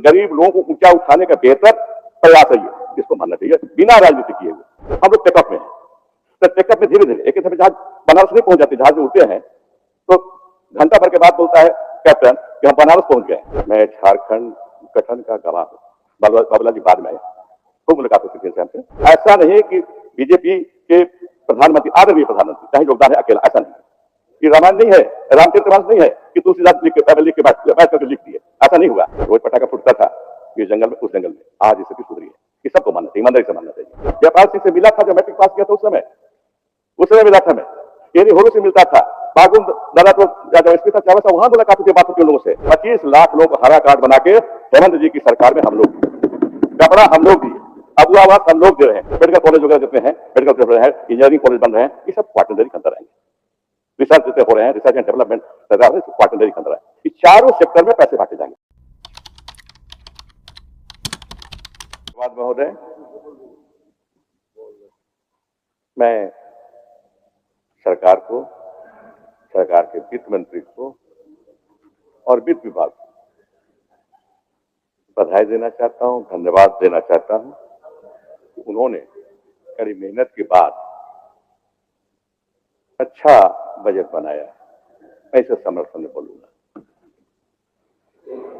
गरीब लोगों को ऊंचा उठाने का बेहतर प्रयास है ये, इसको मानना चाहिए बिना राजनीति किए हुए। हम लोग टेकअप में हैं, तो टेकअप में धीरे धीरे एक समय जहाज बनारस नहीं पहुंच जाते, जहाज में उठते हैं तो घंटा भर के बाद बोलता है कैप्टन कि हम बनारस पहुंच गए। मैं झारखंड गठन का गवाह हूँ, बाबूलाल जी बाद में आए, खूब मुलाकात होती थी हमसे। ऐसा नहीं कि बीजेपी के प्रधानमंत्री, आदरणीय प्रधानमंत्री चाहे योगदान है अकेला, ऐसा नहीं। ये रामायण नहीं है, रामचरितमानस नहीं है कि तुलसीदास लिख के बैठ करके लिख दिए, ऐसा नहीं हुआ। रोज पटाखा फूटता था ये जंगल में, उस जंगल में, आज स्थिति सुधरी है। ये सबको मानना चाहिए, ईमानदारी से मानना चाहिए। जयपाल सिंह से मिला था जब मैट्रिक पास किया था, उस समय मिला था मैं, ये नहीं होलो से मिलता था। बागुन दादा तो जब इसके साथ चावल वहां मुलाकात होती बात होती लोगों से। 25 लाख लोग हरा कार्ड बना के हेमंत जी की सरकार में हम लोग, कपड़ा हम लोग दिए, अबुआवास हम लोग दे रहे हैं, मेडिकल कॉलेज वगैरह जितने हैं, मेडिकल कॉलेज है, इंजीनियरिंग कॉलेज बन रहे हैं, ये सब पार्टनरी अंदर आएंगे। रिसर्च जितने हो रहे हैं, रिसर्च एंड डेवलपमेंट पार्टनरी अंदर आए, ये चारों सेक्टर में पैसे बांटे जाएंगे। महोदय, मैं सरकार को, सरकार के वित्त मंत्री को और वित्त विभाग को बधाई देना चाहता हूं, धन्यवाद देना चाहता हूं कि उन्होंने कड़ी मेहनत के बाद अच्छा बजट बनाया। मैं इसे समर्थन में बोलूंगा।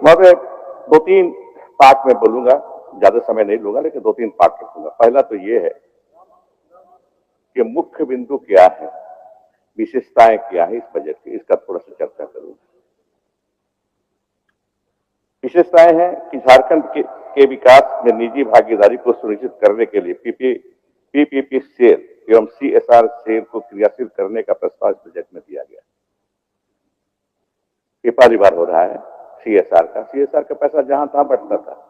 मैं 2-3 पार्ट में बोलूंगा, ज्यादा समय नहीं लूंगा, लेकिन 2-3 पार्ट रखूंगा। पहला तो ये है कि मुख्य बिंदु क्या है, विशेषताएं क्या है इस बजट की, इसका थोड़ा सा चर्चा करूंगा। विशेषताएं हैं कि झारखंड के विकास में निजी भागीदारी को सुनिश्चित करने के लिए पीपीपी शेयर एवं सीएसआर शेयर को क्रियाशील करने का प्रस्ताव इस बजट में दिया गया। ये पहली बार हो रहा है सीएसआर का पैसा जहां तहां बढ़ता था।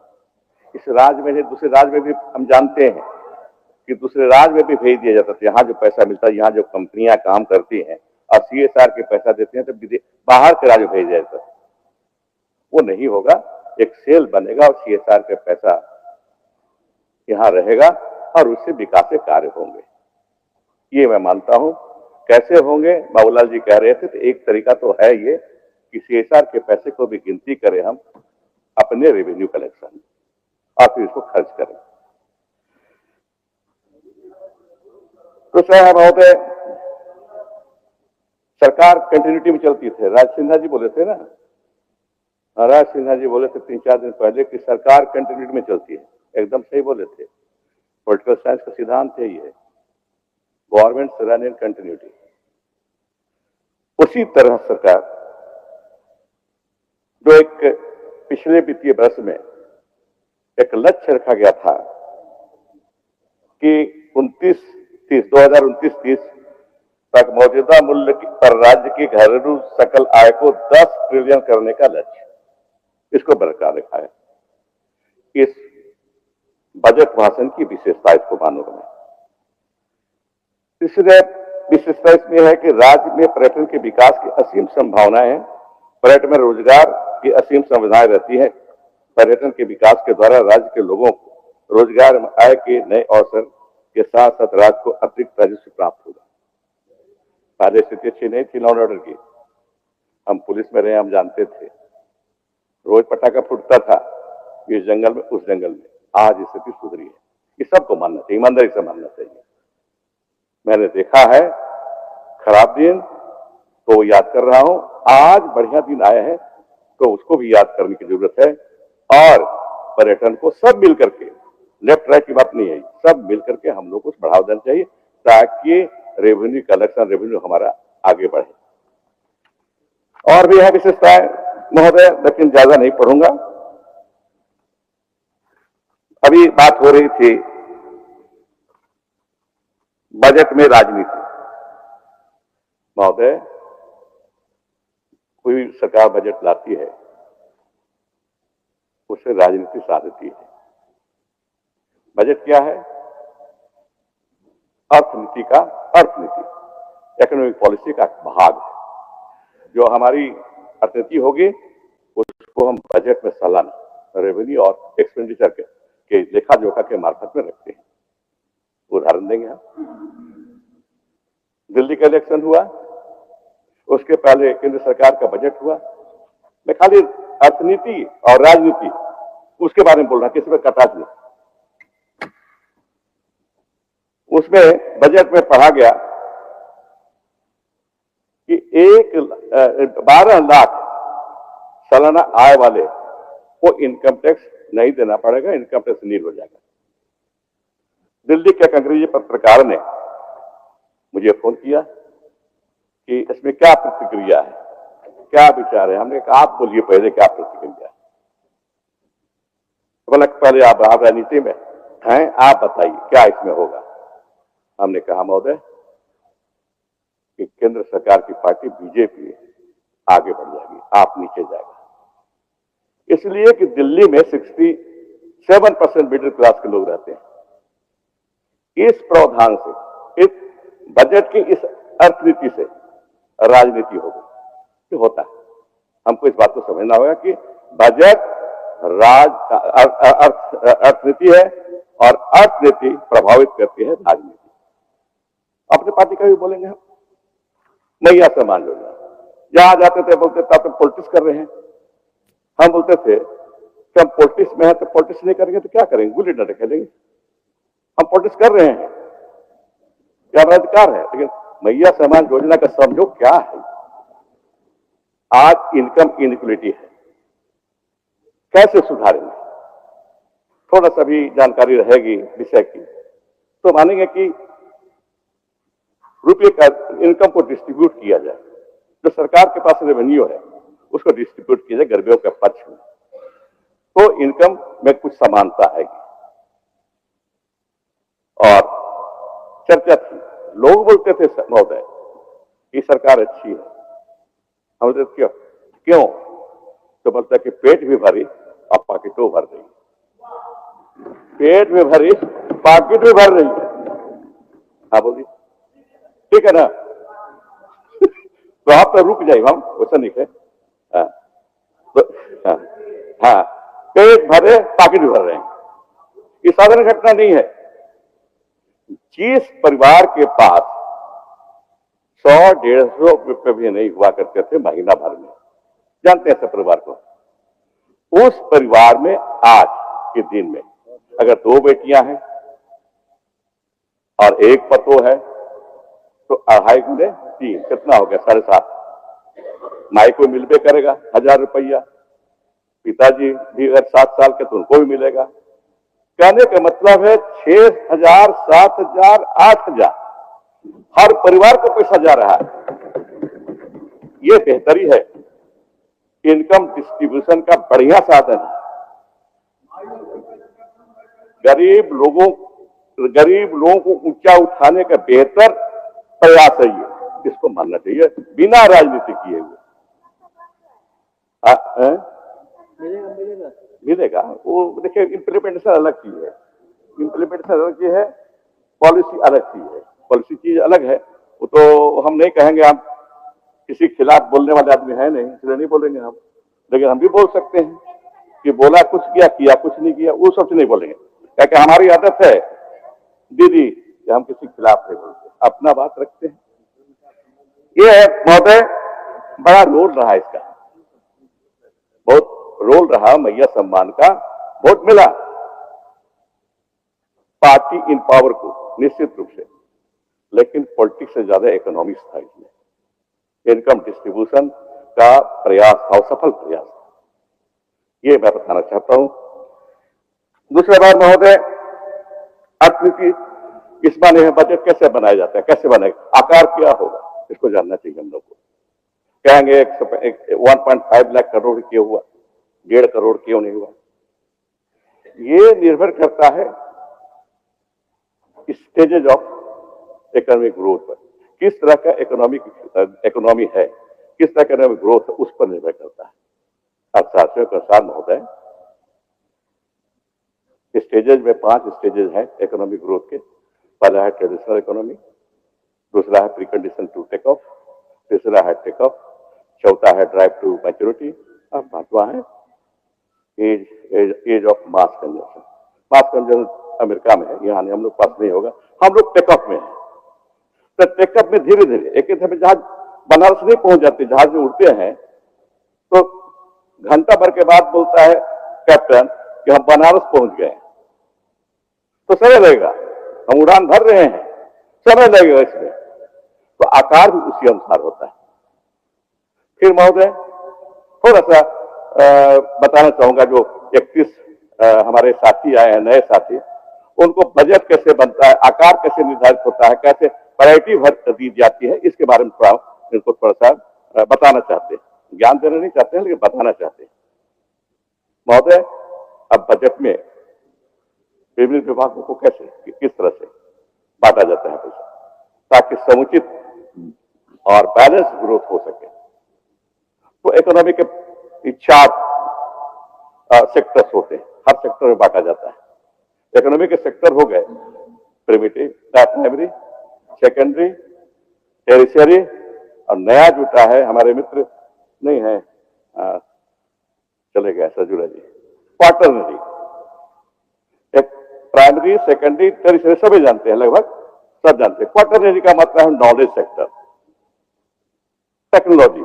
इस राज्य में, दूसरे राज्य में भी हम जानते हैं कि दूसरे राज्य में भी भेज दिया जाता था। यहाँ जो पैसा मिलता है, यहाँ जो कंपनियां काम करती हैं और सीएसआर के पैसा देते हैं, तो बाहर के राज्य भेज दिया जाता है। वो नहीं होगा, एक सेल बनेगा और सीएसआर का पैसा यहाँ रहेगा और उससे विकास के कार्य होंगे। ये मैं मानता हूं। कैसे होंगे, बाबूलाल जी कह रहे थे, तो एक तरीका तो है ये कि सीएसआर के पैसे को भी गिनती करें हम अपने रेवेन्यू कलेक्शन और फिर इसको खर्च करें। दूसरा है महोदय, सरकार कंटिन्यूटी में चलती थे। राज सिन्हा जी बोले थे ना, राज सिन्हा जी बोले थे 3-4 दिन पहले कि सरकार कंटिन्यूटी में चलती है। एकदम सही बोले थे। पॉलिटिकल साइंस का सिद्धांत है ये, गवर्नमेंट रन इन कंटिन्यूटी। उसी तरह सरकार जो एक पिछले वित्तीय वर्ष में एक लक्ष्य रखा गया था कि 2029-30 तक मौजूदा मूल्य पर राज्य की घरेलू सकल आय को 10 ट्रिलियन करने का लक्ष्य, इसको बरकरार रखा है। इस बजट भाषण की विशेषता इसको मानूंगा मैं। तीसरे विशेषता इसमें है कि राज्य में पर्यटन के विकास की असीम संभावनाएं हैं। पर्यटन में रोजगार की असीम संभावनाएं रहती है। पर्यटन के विकास के द्वारा राज्य के लोगों को रोजगार में आय के नए अवसर के साथ साथ राज्य को अतिरिक्त राजस्व प्राप्त होगा। पहले स्थिति अच्छी नहीं थी लॉ एंड ऑर्डर की, हम पुलिस में रहे, हम जानते थे, रोज पटाखा फूटता था इस जंगल में, उस जंगल में। आज स्थिति सुधरी है। ये सबको मानना चाहिए, ईमानदारी से मानना चाहिए। मैंने देखा है खराब दिन तो याद कर रहा हूं, आज बढ़िया दिन आया है तो उसको भी याद करने की जरूरत है। और पर्यटन को सब मिल करके, लेफ्ट राइट की बात नहीं है, सब मिल करके हम लोग को बढ़ावा देना चाहिए ताकि रेवेन्यू कलेक्शन, रेवेन्यू हमारा आगे बढ़े। और भी है विशेषताएं महोदय, लेकिन ज्यादा नहीं पढ़ूंगा। अभी बात हो रही थी बजट में राजनीति। महोदय, कोई सरकार बजट लाती है उससे राजनीति साधती है। बजट क्या है? अर्थनीति का, अर्थनीति इकोनॉमिक पॉलिसी का भाग है। जो हमारी अर्थनीति होगी उसको हम बजट में सालाना रेवेन्यू और एक्सपेंडिचर के लेखा जोखा के मार्फत में रखते हैं। उदाहरण देंगे हम, दिल्ली का इलेक्शन हुआ, उसके पहले केंद्र सरकार का बजट हुआ। मैं खाली अर्थनीति और राजनीति उसके बारे में बोल रहा है, किसी पे कटाच नहीं। उसमें बजट में पढ़ा गया कि 12 लाख सालाना आय वाले को इनकम टैक्स नहीं देना पड़ेगा, इनकम टैक्स नील हो जाएगा। दिल्ली के एक अंग्रेजी पत्रकार ने मुझे फोन किया कि इसमें क्या प्रतिक्रिया है, क्या विचार है। हमने कहा आप बोलिए पहले क्या प्रतिक्रिया है। बोला पहले आप राजनीति में हैं, आप बताइए क्या इसमें होगा। हमने कहा महोदय कि केंद्र सरकार की पार्टी बीजेपी आगे बढ़ जाएगी, आप नीचे जाएगा। इसलिए कि दिल्ली में 67% मिडिल क्लास के लोग रहते हैं। इस प्रावधान से, इस बजट की इस अर्थनीति से राजनीति होगी, ये होता है। हमको इस बात को समझना होगा कि बजट अर्थनीति है और अर्थनीति प्रभावित करती है राजनीति। अपनी पार्टी का भी बोलेंगे हम, मैया सम्मान योजना, जहां जाते थे बोलते थे आप तो पॉलिटिक्स कर रहे हैं। हम बोलते थे कि हम पॉलिटिक्स में हैं तो पॉलिटिक्स नहीं करेंगे तो क्या करेंगे, गुल्ली डंडा खेलेंगे। हम पॉलिटिक्स कर रहे हैं, क्या हमारा अधिकार है। लेकिन मैया सम्मान योजना का समझो क्या है। आज इनकम इनइक्वलिटी है, कैसे सुधारेंगे। थोड़ा सा भी जानकारी रहेगी विषय की तो मानेंगे कि रुपये का इनकम को डिस्ट्रीब्यूट किया जाए, जो सरकार के पास रेवेन्यू है उसको डिस्ट्रीब्यूट किया जाए गरीबों के पक्ष में, तो इनकम में कुछ समानता आएगी। और चर्चा थी, लोग बोलते थे महोदय कि सरकार अच्छी है। हम बोलते क्यों क्यों, तो बोलता कि पेट भी भरी और पॉकेटों भर रही। पेट भी भरी, पॉकेट भी भर रही है। हाँ बोलिए, ठीक है ना। तो आप तो रुक जाइए, हम वैसा नहीं है। हाँ, तो, हाँ, पेट भरे पॉकेट भी भर रहे हैं, ये साधारण घटना नहीं है। जिस परिवार के पास 100-150 रुपये भी नहीं हुआ करते थे महीना भर में, जानते हैं सब परिवार को, उस परिवार में आज के दिन में अगर 2 बेटियां हैं और 1 पतो है तो 2.5 गुने 3 कितना हो गया, 7.5। माई को मिलबे करेगा 1000 रुपया, पिताजी भी अगर 7 साल के तो उनको भी मिलेगा। कहने का मतलब है 6,000, 7,000, 8,000 हर परिवार को पैसा जा रहा है। ये बेहतरी है, इनकम डिस्ट्रीब्यूशन का बढ़िया साधन है। गरीब लोगों को ऊंचा उठाने का बेहतर प्रयास है ये, इसको मानना चाहिए बिना राजनीति किए हुए। मिलेगा वो देखिए, इम्प्लीमेंटेशन अलग चीज है, इम्प्लीमेंटेशन अलग चीज है, पॉलिसी अलग चीज है। पॉलिसी चीज अलग है, वो तो हम नहीं कहेंगे, हम किसी के खिलाफ बोलने वाले आदमी है नहीं, इसलिए नहीं बोलेंगे हम। लेकिन हम भी बोल सकते हैं कि बोला कुछ किया कुछ नहीं किया, वो सबसे नहीं बोलेंगे। क्या हमारी आदत है दीदी कि हम किसी के खिलाफ नहीं बोलते, अपना बात रखते हैं। ये है महोदय, बड़ा रोल रहा इसका, बहुत रोल रहा मैया सम्मान का, वोट मिला पार्टी इन पावर को निश्चित रूप से, लेकिन पॉलिटिक्स से ज्यादा इकोनॉमिक्स था इसमें। इनकम डिस्ट्रीब्यूशन का प्रयास था, सफल प्रयास था, ये मैं बताना चाहता हूं। दूसरी बात महोदय, अर्थनीति इस माने है बजट कैसे बनाया जाता है, कैसे बनाएगा, आकार क्या होगा, इसको जानना चाहिए हम लोग को। कहेंगे 1.5 लाख करोड़ क्यों हुआ, 1.5 करोड़ क्यों नहीं हुआ, ये निर्भर करता है स्टेजेज ऑफ इकोनॉमिक ग्रोथ पर। किस तरह का इकोनॉमी है, किस तरह का इकोनॉमिक ग्रोथ है, उस पर निर्भर करता है। अर्थशास्त्रियों के अनुसार महोदय स्टेजेज में 5 स्टेजेज हैं इकोनॉमिक ग्रोथ के। पहला है ट्रेडिशनल इकोनॉमी, दूसरा है प्रीकंडीशन टू टेक ऑफ, तीसरा है टेक ऑफ, चौथा है ड्राइव टू मैच्योरिटी और 5वां है age of mass consumption. Mass consumption America में है, यहाँ हम लोग पास नहीं होगा, हम लोग टेकऑफ में है। तो टेकऑफ में धीरे धीरे एक समय जहाज बनारस नहीं पहुंच जाते, जहाज में उड़ते हैं तो घंटा भर के बाद बोलता है कैप्टन कि हम बनारस पहुंच गए, तो समय लगेगा। हम उड़ान भर रहे हैं, समय लगेगा इसमें, तो आकार भी उसी अनुसार होता है। फिर महोदय थोड़ा सा बताना चाहूंगा, जो 31 हमारे साथी आए हैं, नए साथी, उनको बजट कैसे बनता है, आकार कैसे निर्धारित होता है, कैसे वैरायटी भर दी जाती है, इसके बारे में थोड़ा इनको थोड़ा सा बताना चाहते हैं। ज्ञान देना नहीं चाहते हैं, लेकिन बताना चाहते हैं। महोदय, अब बजट में विभिन्न विभागों को कैसे, किस तरह से बांटा जाता है पैसा, ताकि समुचित और बैलेंस ग्रोथ हो सके। तो इकोनॉमी के 4 सेक्टर्स होते हैं, हर सेक्टर में बांटा जाता है। इकोनॉमी के सेक्टर हो गए प्राइमरी, सेकेंडरी, टेरिशरी, और नया जुटा है, हमारे मित्र नहीं है, चले गए सजूरा जी, क्वार्टरनरी। एक प्राइमरी, सेकेंडरी, टेरिशरी सभी जानते हैं, लगभग सब जानते हैं। क्वार्टरनरी का मतलब है knowledge sector, technology,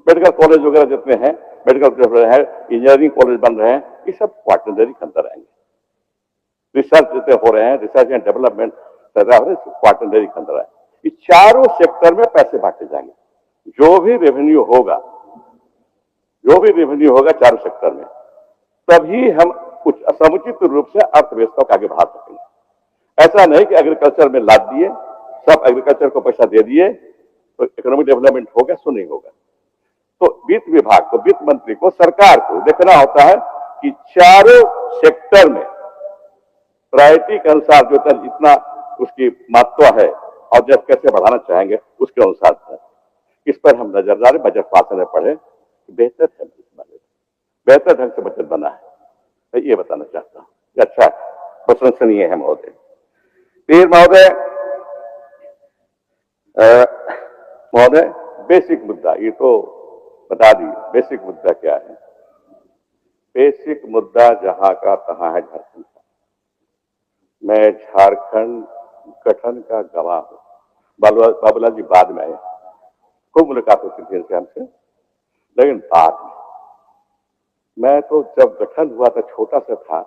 medical college वगैरह जितने हैं, मेडिकल कॉलेज है, इंजीनियरिंग कॉलेज बन रहे हैं, ये सब क्वार्टरनरी के अंदर आएंगे। रिसर्च जितने हो रहे हैं, रिसर्च एंड डेवलपमेंट क्वार्टरनरी के अंदर आए। ये चारों सेक्टर में पैसे बांटे जाएंगे। जो भी रेवेन्यू होगा चारों सेक्टर में, तभी हम कुछ समुचित रूप से अर्थव्यवस्था को आगे बढ़ा सकेंगे। ऐसा नहीं कि एग्रीकल्चर में लाद दिए, सब एग्रीकल्चर को पैसा दे दिए तो इकोनॉमिक डेवलपमेंट हो गया, सो नहीं होगा। तो वित्त विभाग को, वित्त मंत्री को, सरकार को देखना होता है कि चारों सेक्टर में प्रायोरिटी के अनुसार जो जितना उसकी महत्व है और जब कैसे बढ़ाना चाहेंगे उसके अनुसार इस पर हम नजर डालें। बजट पास में पढ़े, बेहतर ढंग से बजट बना है, मैं ये बताना चाहता हूँ। अच्छा, प्रशंसनीय है महोदय। फिर महोदय बेसिक मुद्दा, ये तो बता दी बेसिक मुद्दा क्या है। बेसिक मुद्दा जहां का तहां है झारखंड का। मैं झारखंड गठन का गवाह हूं। बाबूलाल जी बाद में आए, खूब मुलाकात होती थी इनसे हमसे, लेकिन बाद में मैं तो जब गठन हुआ था, छोटा सा था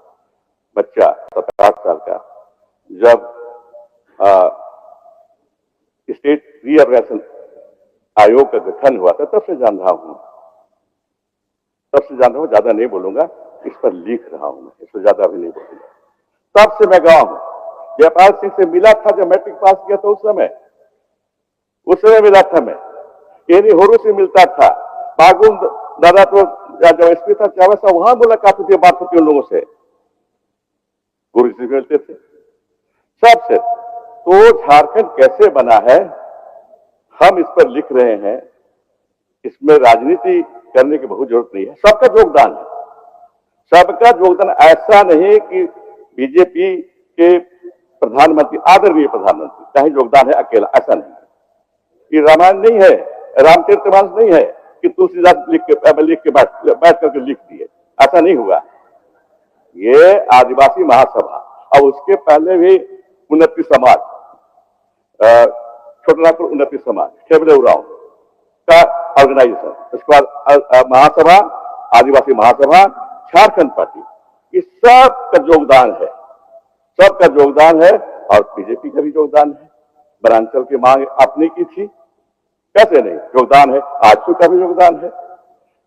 बच्चा, 7-8 साल का, जब स्टेट रीऑर्गेनाइजेशन आयोग का गठन हुआ था, तब से जान रहा हूं, ज्यादा नहीं बोलूंगा, इस पर लिख रहा हूं मैं, इससे ज्यादा भी नहीं बोलूंगा। तब से मैं गवाह हूं। जयपाल सिंह से मिला था जब मैट्रिक पास किया था, उस समय मिला था मैं, एनी होरू से मिलता था, बागुन दादा तो जब एसपी था चावल साहब, वहां मुलाकात होती है, बात होती है उन लोगों से, गुरु से मिलते थे सबसे। तो झारखंड कैसे बना है हम इस पर लिख रहे हैं। इसमें राजनीति करने की बहुत जरूरत नहीं है, सबका योगदान है, सबका योगदान। ऐसा नहीं कि बीजेपी के प्रधानमंत्री, आदरणीय प्रधानमंत्री चाहे योगदान है अकेला, ऐसा नहीं है। ये रामायण नहीं है, रामचरितमानस नहीं है कि तुलसीदास लिख के बैठ करके लिख दिए, ऐसा नहीं हुआ। ये आदिवासी महासभा और उसके पहले भी उन्नति समाज, छोटनागपुर उन्नति समाज, खेबले उरांव का ऑर्गेनाइजेशन, उसके बाद महासभा, आदिवासी महासभा, झारखंड पार्टी, इस सब का योगदान है, सबका योगदान है। और बीजेपी का भी योगदान है। वनांचल की मांग आपने की थी, कैसे नहीं, योगदान है। आजसू का भी योगदान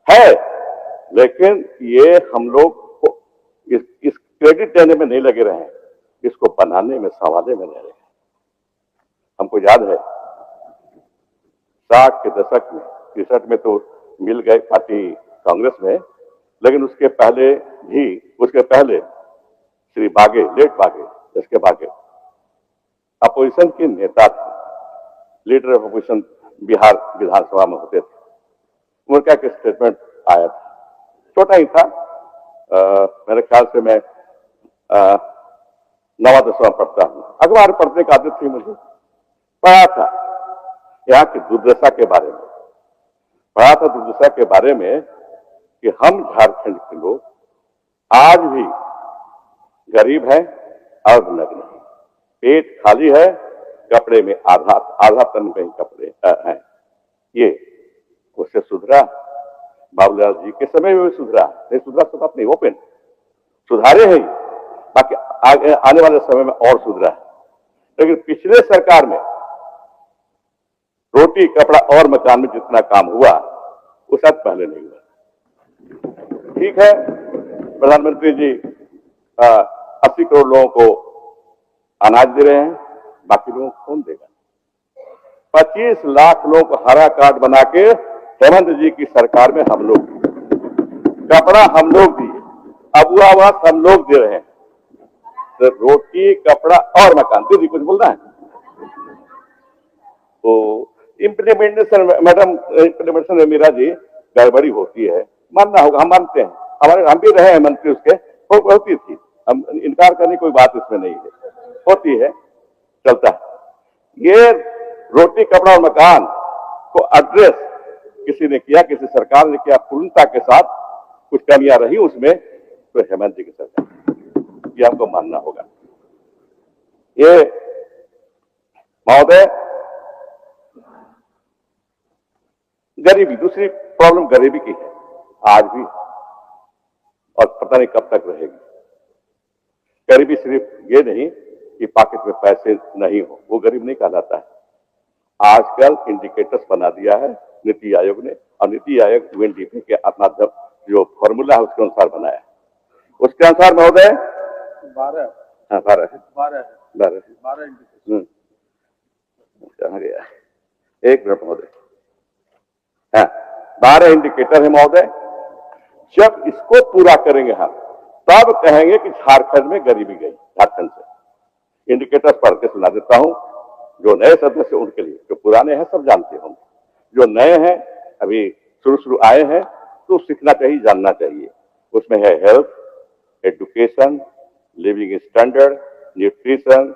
है, लेकिन ये हम लोग को इस क्रेडिट देने में नहीं लगे रहे, इसको बनाने में, संवारने में लगे रहे। हमको याद है 60 के दशक में, 63 में तो मिल गए पार्टी कांग्रेस में, लेकिन उसके पहले श्री बागे, लेट बागे, इसके बागे अपोजिशन के नेता थे, लीडर ऑफ अपोजिशन बिहार विधानसभा में होते थे। उनका एक स्टेटमेंट आया था, छोटा ही था, मेरे ख्याल से मैं 9वां-10वां पढ़ता हूं, अखबार पढ़ने की आदत थी मुझे, पढ़ा था यहाँ की दुर्दशा के बारे में, कि हम झारखंड के लोग आज भी गरीब हैं और नग्न हैं, पेट खाली है, कपड़े में आधा तन में कपड़े हैं। ये उससे सुधरा, बाबूलाल जी के समय में भी सुधरा, नहीं सुधरा तो बात नहीं, ओपन सुधारे हैं, बाकी आगे आने वाले समय में और सुधरा है। लेकिन पिछले सरकार में रोटी कपड़ा और मकान में जितना काम हुआ वो शायद पहले नहीं हुआ। ठीक है, प्रधानमंत्री जी 80 करोड़ लोगों को अनाज दे रहे हैं, बाकी लोगों को कौन देगा? 25 लाख लोगों को हरा कार्ड बना के हेमंत जी की सरकार में हम लोग कपड़ा हम लोग दिए, अब आवास हम लोग दे रहे हैं। तो रोटी कपड़ा और मकान, दीदी कुछ बोलना है? तो इम्प्लीमेंटेशन मैडम, इम्प्लीमेंटेशन में मीरा जी गड़बड़ी होती है, मानना होगा, हम मानते हैं, हम भी रहे हैं मंत्री उसके, होती थी, हम इनकार करने की कोई बात इसमें नहीं है, होती है, चलता है। ये रोटी कपड़ा और मकान को एड्रेस किसी ने किया, किसी सरकार ने किया पूर्णता के साथ, कुछ कमियां रही उसमें, तो हेमंत जी की सरकार, ये हमको मानना होगा। ये महोदय गरीबी, दूसरी प्रॉब्लम गरीबी की है आज भी, और पता नहीं कब तक रहेगी। गरीबी सिर्फ ये नहीं कि पॉकेट में पैसे नहीं हो, वो गरीब नहीं कहलाता है। आजकल इंडिकेटर्स बना दिया है नीति आयोग ने, और नीति आयोग यूएनडीपी के अपना जो फॉर्मूला है उसके अनुसार बनाया है। उसके अनुसार महोदय 12 कहाँ गया, एक मिनट महोदय, 12 इंडिकेटर है महोदय। जब इसको पूरा करेंगे हम, तब कहेंगे कि झारखंड में गरीबी गई, झारखंड से। इंडिकेटर्स पढ़ के सुना देता हूं, जो नए सदस्य उनके लिए, जो पुराने हैं सब जानते होंगे, जो नए हैं अभी शुरू आए हैं तो सीखना चाहिए, जानना चाहिए। उसमें है health, education, living standard, nutrition,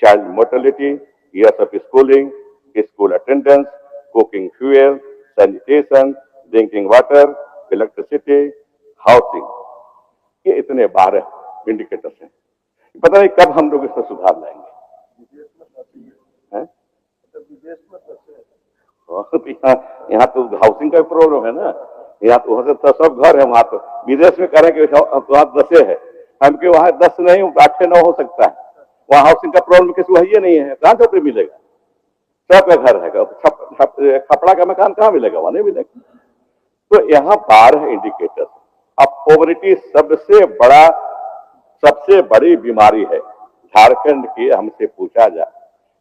child mortality, years of schooling, school attendance, cooking fuel, sanitation, drinking water, electricity, housing, ये इतने 12 इंडिकेटर्स हैं। पता नहीं कब हम लोग इसमें सुधार लाएंगे। यहाँ तो हाउसिंग का प्रॉब्लम है ना, यहाँ तो हो सकता सब घर है, वहां तो विदेश में करें कि वहां 10 है, हमके वहां 10 नहीं 8-9 हो सकता है। वहां हाउसिंग का प्रॉब्लम किसी वही नहीं है, कहां झोपड़ी मिलेगा? सबका घर है, कपड़ा का मकान कहां मिलेगा? वहां नहीं मिलेगा। तो यहाँ 12 इंडिकेटर। अब पॉवर्टी सबसे बड़ी बीमारी है झारखंड की। हमसे पूछा जाए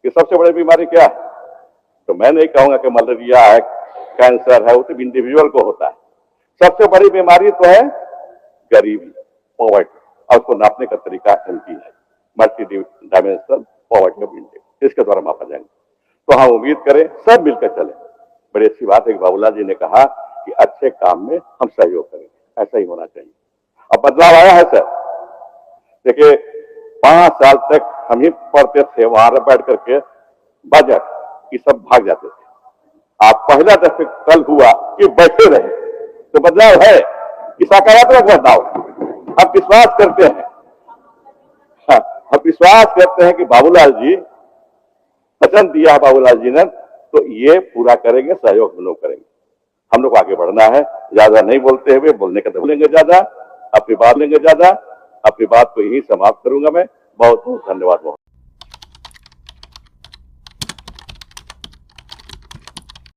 कि सबसे बड़ी बीमारी क्या है, तो मैं नहीं कहूंगा कि मलेरिया है, कैंसर है, वो तो इंडिविजुअल को होता है। सबसे बड़ी बीमारी तो है गरीबी, पॉवर्टी, और उसको नापने का तरीका एमपी है, multi dimensional poverty of India, इसके द्वारा मापा जाएंगे। तो हम उम्मीद करें सब मिलकर चले। बड़ी अच्छी बात है कि बाबूलाल जी ने कहा कि अच्छे काम में हम सहयोग करेंगे, ऐसा ही होना चाहिए। अब बदलाव आया है सर, देखिए 5 साल तक हम ही पढ़ते थे, वहां बैठ करके बजट ये सब भाग जाते थे। आप पहला दफे कल हुआ कि बैठे रहे, तो बदलाव है कि सकारात्मक बदलाव। हम विश्वास करते हैं, हम विश्वास करते हैं कि बाबूलाल जी पसंद दिया है बाबूलाल जी ने, तो ये पूरा करेंगे, सहयोग हम लोग करेंगे। हम लोग आगे बढ़ना है, ज्यादा नहीं बोलते हुए, बोलने का तो बोलेंगे ज्यादा, अपनी बात लेंगे ज्यादा। अपनी बात को यही समाप्त करूंगा मैं। बहुत बहुत धन्यवाद।